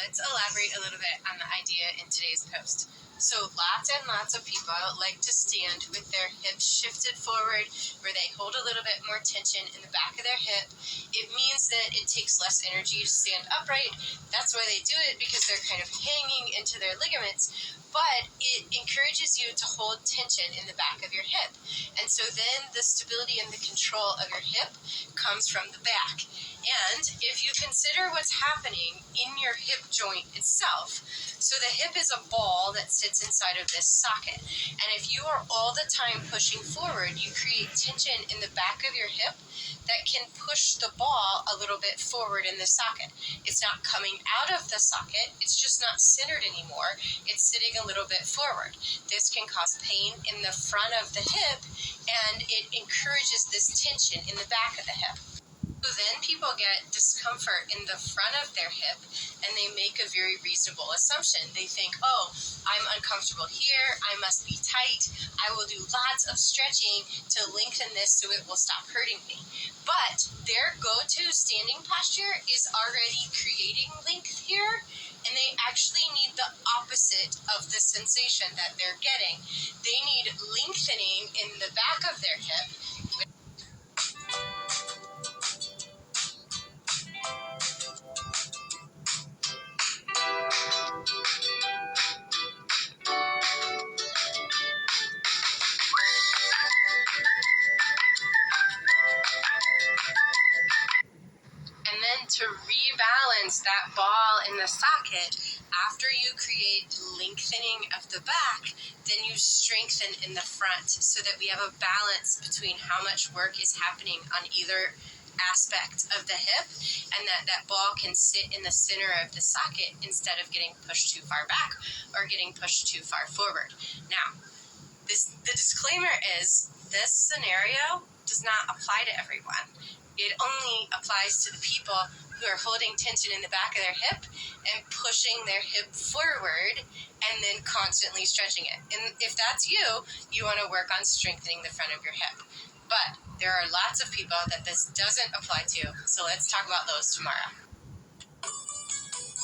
let's elaborate a little bit on the idea in today's post. So lots and lots of people like to stand with their hips shifted forward, where they hold a little bit more tension in the back of their hip. It means that it takes less energy to stand upright. That's why they do it, because they're kind of hanging into their ligaments. But it encourages you to hold tension in the back of your hip. And so then the stability and the control of your hip comes from the back. And if you consider what's happening in your hip joint itself, so the hip is a ball that sits inside of this socket. And if you are all the time pushing forward, you create tension in the back of your hip that can push the ball a little bit forward in the socket. It's not coming out of the socket, it's just not centered anymore. It's sitting a little bit forward. This can cause pain in the front of the hip, and it encourages this tension in the back of the hip. So then people get discomfort in the front of their hip, and they make a very reasonable assumption. They think, oh, I'm uncomfortable here, I must be tight, I will do lots of stretching to lengthen this so it will stop hurting me. But their go-to standing posture is already creating length here, and they actually need the opposite of the sensation that they're getting. They need lengthening in the back of their hip. And then to rebalance that ball in the socket, after you create lengthening of the back, then you strengthen in the front, so that we have a balance between how much work is happening on either aspect of the hip, and that ball can sit in the center of the socket instead of getting pushed too far back or getting pushed too far forward. Now, the disclaimer is this scenario does not apply to everyone. It only applies to the people who are holding tension in the back of their hip and pushing their hip forward and then constantly stretching it. And if that's you, you want to work on strengthening the front of your hip. But there are lots of people that this doesn't apply to, so let's talk about those tomorrow.